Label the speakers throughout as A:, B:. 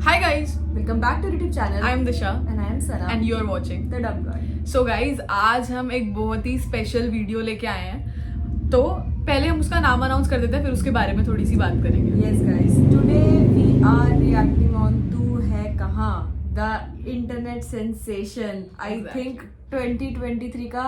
A: Hi guys,
B: Welcome back to YouTube channel.
A: I am Disha
B: and I am Sana.
A: and you are watching.
B: the Dumb Girl.
A: So guys, आज हम एक बहुत ही special video लेके आए हैं. तो पहले हम उसका नाम अनाउंस कर देते हैं, फिर उसके बारे में थोड़ी सी बात करेंगे.
B: Yes guys, today we are reacting on तू है कहाँ, the internet sensation. I
A: Exactly.
B: think 2023 का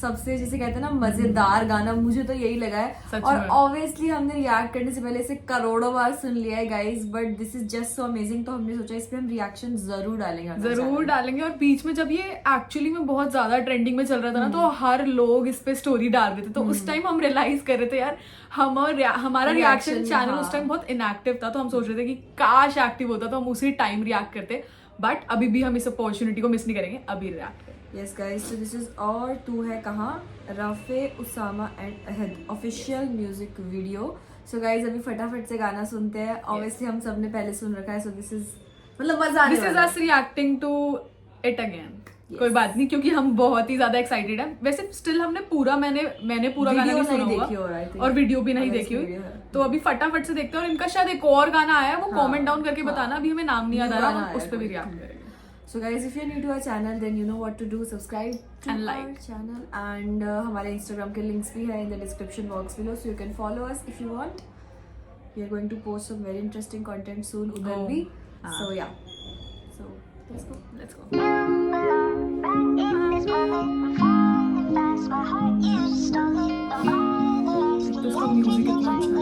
B: सबसे जिसे कहते हैं ना मजेदार गाना, मुझे तो यही लगा है.
A: सच
B: और
A: में.
B: ऑब्वियसली हमने रिएक्ट करने से पहले इसे करोड़ों बार सुन लिया है guys, but this is just so amazing. तो हमने सोचा इस पे हम रिएक्शन जरूर डालेंगे अपना
A: जरूर
B: channel.
A: डालेंगे. और बीच में जब ये एक्चुअली में बहुत ज्यादा ट्रेंडिंग में चल रहा था ना, तो हर लोग इस पे स्टोरी डाल रहे थे. तो उस टाइम हम रियलाइज कर रहे थे यार हमारा रिएक्शन
B: Reaction,
A: चैनल
B: हाँ.
A: उस टाइम बहुत इनएक्टिव था. तो हम सोच रहे थे कि काश एक्टिव होता तो हम उसी टाइम रिएक्ट करते. बट अभी भी हम इस अपॉर्चुनिटी को मिस नहीं करेंगे, अभी रिएक्ट करेंगे.
B: Yes guys, so this is और तू है कहाँ, Rafay Usama and Ahad official music video. So guys अभी फटाफट से गाना सुनते हैं. ऑब्वियसली हम सबने पहले सुन रखा है, सो दिस इज मतलब मजा आने
A: दिस इज
B: वाला है.
A: अस रिएक्टिंग टू इट अगेन. कोई बात नहीं, क्योंकि हम बहुत ही ज्यादा एक्साइटेड हैं. वैसे स्टिल हमने पूरा मैंने पूरा गाना नहीं सुना
B: देखी हो, I
A: होगा
B: think.
A: और वीडियो भी नहीं
B: और
A: देखी
B: वैसे
A: हुई.
B: video है.
A: तो अभी फटाफट से देखते हैं. और इनका शायद एक और गाना आया है, वो
B: हाँ,
A: कमेंट डाउन करके
B: हाँ.
A: बताना. अभी हमें नाम नहीं याद आ
B: New
A: रहा,
B: गाना
A: हम
B: आया
A: उस पर भी
B: कोई.
A: रिएक्ट करेंगे.
B: So guys, if you're new to our channel, then you know what to do. Subscribe to
A: And
B: our
A: like.
B: channel and हमारे Instagram के links भी है in the description box below, so you can follow us if you want. We are going to post some very interesting content soon उधर
A: Oh.
B: भी.
A: हाँ.
B: So yeah. So let's go.
A: Let's go. इसका music इतना अच्छा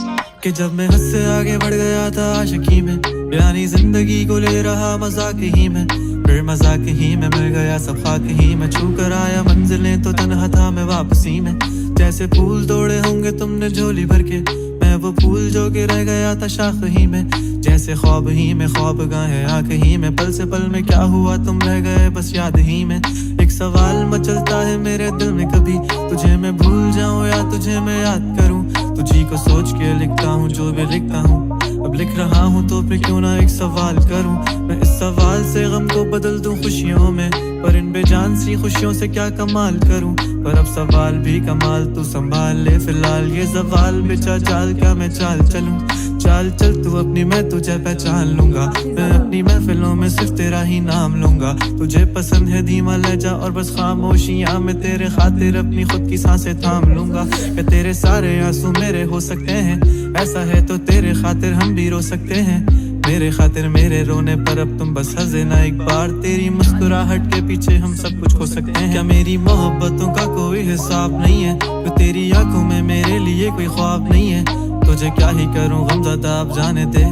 A: है.
C: कि जब मैं हद से आगे बढ़ गया था आशिकी में, यानी जिंदगी को ले रहा मजाक ही में, फिर मजाक ही में मिल गया सब खाक ही में. छू कर आया मंजिलें तो तन्हा था मैं वापसी में. जैसे फूल तोड़े होंगे तुमने झोली भर के, मैं वो फूल जो के रह गया था शाख ही में. जैसे ख्वाब ही में ख्वाब गाहे आंख ही में, पल से पल में क्या हुआ तुम रह गए बस याद ही में. एक सवाल मचलता है मेरे दिल में, कभी तुझे मैं भूल जाऊं या तुझे मैं याद करूं. तुझी को सोच के लिखता हूँ जो भी लिखता हूँ. अब लिख रहा हूँ तो फिर क्यों ना एक सवाल करूं. मैं इस सवाल से गम को बदल दूं खुशियों में, पर इन बेजान सी खुशियों से क्या कमाल करूं. पर अब सवाल भी कमाल तू संभाल ले फिलहाल. ये सवाल बेचा जाल का मैं चाल चलूं. चाल चल तू अपनी, मैं तुझे पहचान लूंगा. मैं अपनी महफिलों में सिर्फ तेरा ही नाम लूंगा. तुझे पसंद है धीमा लहजा और बस खामोशियां, मैं तेरे खातिर अपनी खुद की सांसें थाम लूंगा. कि तेरे सारे आंसू मेरे हो सकते हैं, ऐसा है तो तेरे खातिर हम भी रो सकते हैं. मेरे खातिर मेरे रोने पर अब तुम बस हंसे ना एक बार. तेरी मुस्कुराहट के पीछे हम सब कुछ हो सकते हैं. क्या मेरी मोहब्बतों का कोई हिसाब नहीं है, तो तेरी आंखों में मेरे लिए कोई ख्वाब नहीं है. तुझे क्या ही करूं गमज़दा अब जाने दे,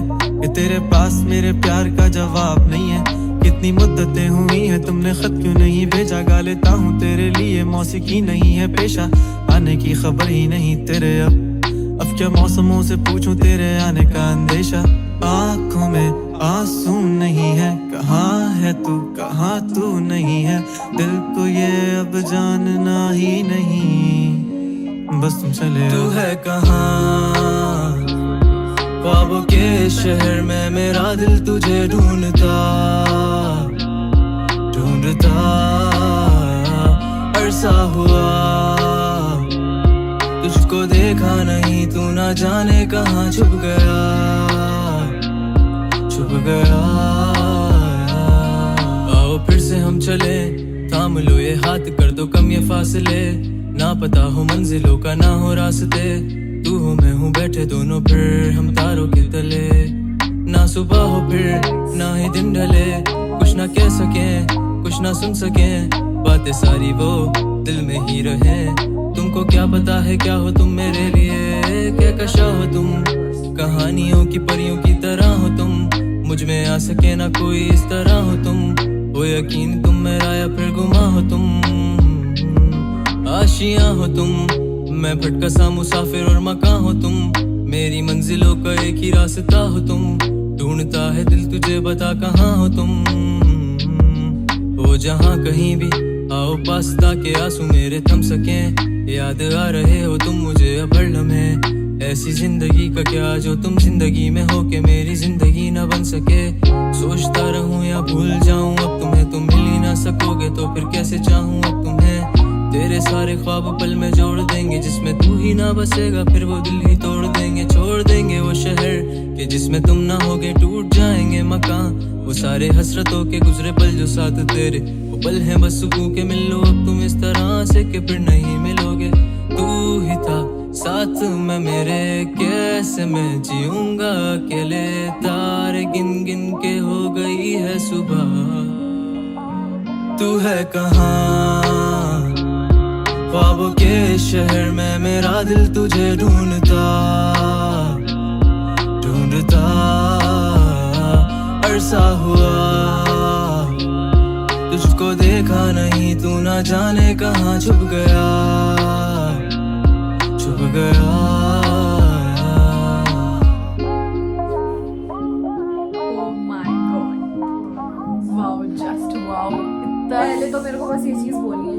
C: कि तेरे पास मेरे प्यार का जवाब नहीं है. कितनी मुद्दतें हुई हैं तुमने खत क्यों नहीं भेजा. गा लेता हूँ तेरे लिए मौसीकी नहीं है पेशा, आने की खबर ही नहीं तेरे. अब क्या मौसमों से पूछूं तेरे आने का अंदेशा. आँखों में आंसू नहीं है, कहाँ है तू कहाँ तू नहीं है. दिल को ये अब जानना ही नहीं, बस तुम चले. तू है कहाँ ख्वाबों के शहर में, मेरा दिल तुझे ढूंढता ढूंढता. अरसा हुआ तुझको देखा नहीं, तू ना जाने कहाँ छुप गया छुप गया. आओ फिर से हम चले, थाम लो ये हाथ, कर दो कम ये फासले. ना पता हो मंजिलों का ना हो रास्ते, तू हो मैं हूँ बैठे दोनों फिर हम तारों के तले. ना सुबह हो फिर ना ही दिन ढले, कुछ ना कह सके कुछ ना सुन सके. बातें सारी वो दिल में ही रहे. तुमको क्या पता है क्या हो तुम मेरे लिए, क्या कशा हो तुम, कहानियों की परियों की तरह हो तुम. मुझ में आ सके ना कोई इस तरह हो तुम. हो यकीन तुम मेरा या फिर गुमा हो तुम. आशियां हो तुम, मैं भटका सा मुसाफिर और मकान हो तुम. मेरी मंजिलों का एक ही रास्ता हो तुम. ढूंढता है दिल तुझे बता कहाँ हो तुम. हो जहाँ कहीं भी आओ पास, ताके आंसू मेरे थम सके. याद आ रहे हो तुम मुझे अब हर लम्हे. ऐसी जिंदगी का क्या जो तुम जिंदगी में हो के मेरी जिंदगी न बन सके. सोचता रहूं या भूल जाऊं अब तुम्हें, तुम मिल ही ना सकोगे तो फिर कैसे चाहूं अब तुम्हें. तेरे सारे ख्वाब पल में जोड़ देंगे, जिसमें तू ही ना बसेगा फिर वो दिल ही तोड़ देंगे. छोड़ देंगे वो शहर कि जिसमें तुम ना होगे टूट जाएंगे मकान। वो सारे हसरतों के गुजरे पल जो साथ तेरे, वो पल हैं बस सुकून के। मिल लो अब तुम इस तरह से कि फिर नहीं मिलोगे। तू ही था साथ में मेरे, कैसे मैं जीऊंगा अकेले। तारे गिन गिन के हो गई है सुबह, तू है कहाँ ख्वाबों के शहर में। मेरा दिल तुझे ढूंढता ढूंढता अरसा हुआ, तुझको देखा नहीं, तू ना जाने कहाँ छुप गया छुप गया।
A: Oh my God. Wow, just wow.
B: पहले तो मेरे को बस ये चीज बोलनी है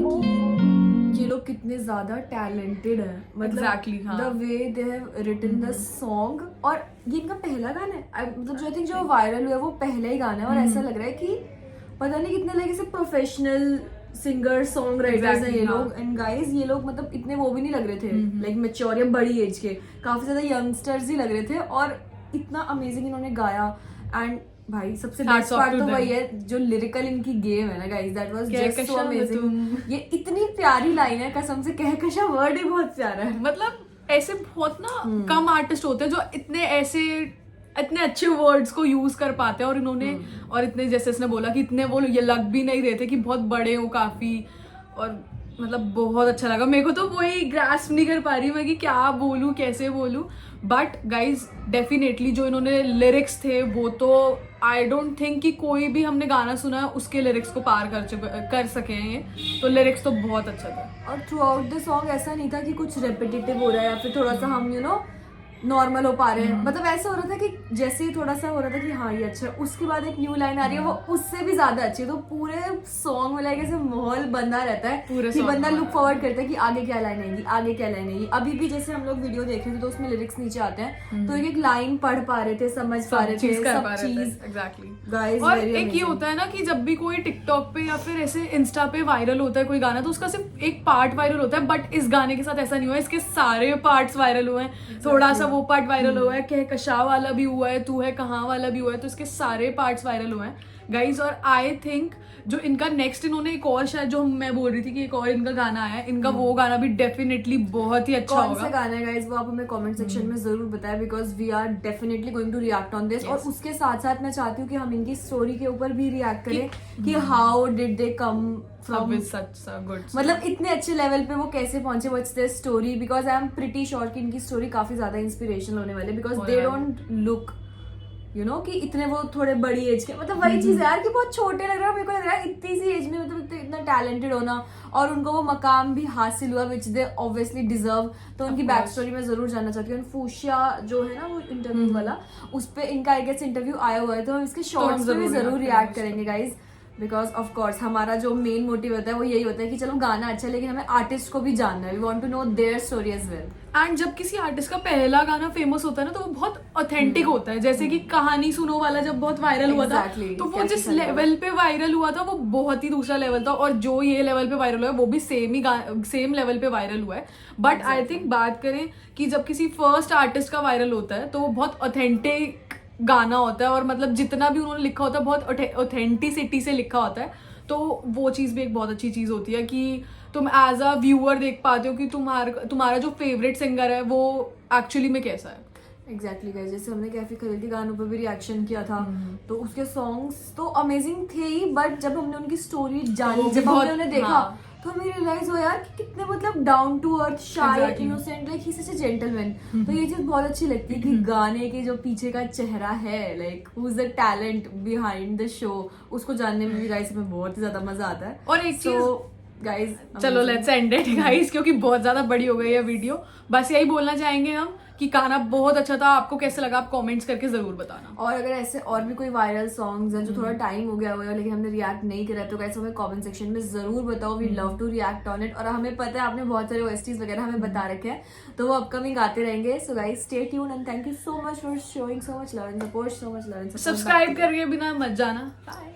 B: कि ये लोग कितने ज्यादा टैलेंटेड हैं।
A: Exactly, हाँ.
B: The way they have written the song, और ये इनका पहला गाना है, मतलब जो आई थिंक जो वायरल हुआ है वो पहला ही गाना है। और ऐसा लग रहा है कि पता नहीं कितने लाइक ऐसे प्रोफेशनल सिंगर सॉन्ग राइटर्स हैं ये लोग। एंड गाइस ये लोग मतलब इतने वो भी नहीं लग रहे थे लाइक मैच्योर या बड़ी एज के, काफी ज्यादा यंगस्टर्स ही लग रहे थे। और इतना अमेजिंग इन्होंने गाया। एंड भाई सबसे बेस्ट पार्ट तो वही है जो लिरिकल इनकी गेम है ना guys, that was just so amazing. ये इतनी प्यारी लाइन है कसम से, कहकशा वर्ड ही बहुत प्यारा है।
A: मतलब ऐसे बहुत ना कम आर्टिस्ट होते हैं जो इतने अच्छे वर्ड्स को यूज कर पाते हैं। और इन्होंने और इतने जैसे इसने बोला कि इतने वो ये लग भी नहीं रहे थे कि बहुत बड़े हो काफी। और मतलब बहुत अच्छा लगा मेरे को, तो वही ग्रास्प नहीं कर पा रही मैं कि क्या बोलूं कैसे बोलूं। बट गाइज डेफिनेटली जो इन्होंने लिरिक्स थे वो तो आई डोंट थिंक कि कोई भी हमने गाना सुना है उसके लिरिक्स को पार कर सके हैं ये। तो लिरिक्स तो बहुत अच्छा था।
B: और थ्रू आउट द सॉन्ग ऐसा नहीं था कि कुछ रेपिटेटिव हो रहा है या फिर थोड़ा सा हम नॉर्मल हो पा रहे हैं। मतलब ऐसा हो रहा था कि जैसे ही थोड़ा सा हो रहा था कि हाँ ये अच्छा, उसके बाद एक न्यू लाइन आ रही है वो उससे भी ज्यादा अच्छी है। तो पूरे सॉन्ग में लाइक ऐसे माहौल बंधा रहता है कि बंदा लुक फॉरवर्ड करता है कि आगे क्या लाइन आएगी आगे क्या लाइन आएगी। अभी भी जैसे हम लोग वीडियो देख रहे थे तो उसमें लिरिक्स नीचे आते हैं तो एक लाइन पढ़ पा रहे थे, समझ पा रहे थे सब चीज।
A: एग्जैक्टली
B: गाइस
A: और एक ये होता है ना कि जब भी कोई टिकटॉक पे या फिर ऐसे इंस्टा पे वायरल होता है कोई गाना तो उसका सिर्फ एक पार्ट वायरल होता है। बट इस गाने के साथ ऐसा नहीं हुआ, इसके सारे पार्ट्स वायरल हुए हैं। थोड़ा सा वो पार्ट वायरल हुआ है, कहकशा वाला भी हुआ है, तू है कहाँ वाला भी हुआ है। तो इसके सारे पार्ट्स वायरल हुए हैं गाइज। और आई थिंक जो इनका नेक्स्ट इन्होंने एक और शायद जो मैं बोल रही थी कि एक और इनका गाना आया है, इनका वो गाना भी डेफिनेटली बहुत ही अच्छा होगा।
B: कौन सा गाना है गाइस वो आप हमें कमेंट सेक्शन में जरूर बताएं because we are definitely going to react on this. और उसके साथ साथ मैं चाहती हूँ कि हम इनकी स्टोरी के ऊपर भी रिएक्ट करें कि how did they come from
A: such good,
B: मतलब इतने अच्छे लेवल पे वो कैसे पहुंचे, what's their story. Because I am pretty sure कि इनकी स्टोरी काफी ज्यादा इंस्पिरेशनल होने वाली है बिकॉज दे डोंट लुक कि इतने वो थोड़े बड़ी एज के, मतलब वही चीज है यार कि बहुत छोटे लग रहा है। मेरे को लग रहा है इतनी सी एज में मतलब इतना टैलेंटेड होना और उनको वो मकाम भी हासिल हुआ विच दे ऑब्वियसली डिजर्व। तो उनकी बैक स्टोरी में जरूर जानना चाहती हूँ। फूशिया जो है ना वो इंटरव्यू वाला, उस पर इनका आई गेस इंटरव्यू आया हुआ है तो हम इसके शॉर्ट्स पे भी जरूर रिएक्ट करेंगे गाइज। बिकॉज ऑफ कोर्स हमारा जो मेन मोटिव होता है वो यही होता है कि चलो गाना अच्छा है लेकिन हमें आर्टिस्ट को भी जानना है, we want to know their story as well.
A: And जब किसी आर्टिस्ट का पहला गाना फेमस होता है ना तो वो बहुत ऑथेंटिक होता है। जैसे कि कहानी सुनो वाला जब बहुत वायरल हुआ था तो वो जिस लेवल पे वायरल हुआ था वो बहुत ही दूसरा लेवल था। और जो ये लेवल पे वायरल हुआ है वो भी सेम लेवल पे वायरल हुआ है। बट आई थिंक बात करें कि जब किसी फर्स्ट आर्टिस्ट का वायरल होता है तो वो बहुत ऑथेंटिक गाना होता है और मतलब जितना भी उन्होंने लिखा होता है बहुत ऑथेंटिसिटी से लिखा होता है। तो वो चीज़ भी एक बहुत अच्छी चीज़ होती है कि तुम एज अ व्यूअर देख पाते हो कि तुम्हारा जो फेवरेट सिंगर है वो एक्चुअली में कैसा है।
B: एग्जैक्टली गाइस, जैसे हमने कैफी खलील के गानों पर भी रिएक्शन किया था तो उसके सॉन्ग्स तो अमेजिंग थे ही। बट जब हमने उनकी स्टोरी जानी, जब हमने उन्हें देखा तो हमें रियलाइज हो यार कि कितने मतलब down to earth, shy, innocent, like he is such a gentleman. तो ये चीज बहुत अच्छी लगती है कि गाने के जो पीछे का चेहरा है, like who is the talent behind the show, उसको जानने में भी गाइस हमें बहुत ही ज्यादा मजा आता है।
A: और एक चीज
B: गाइस
A: चलो लेट्स एंड इट गाइस क्योंकि बहुत ज्यादा बड़ी हो गई है वीडियो। बस यही बोलना चाहेंगे हम कि गाना बहुत अच्छा था। आपको कैसे लगा आप कमेंट्स करके जरूर बताना।
B: और अगर ऐसे और भी कोई वायरल सॉन्ग्स हैं जो थोड़ा टाइम हो गया हुआ है लेकिन हमने रिएक्ट नहीं करा तो गाइस हमें कमेंट सेक्शन में जरूर बताओ, we love to react on it. और हमें पता है आपने बहुत सारे OSTs वगैरह हमें बता रखे हैं तो वो अपकमिंग आते रहेंगे। So guys stay tuned and thank you so much for showing so much love and support, so much love and
A: subscribe करके बिना मत जाना। बाय।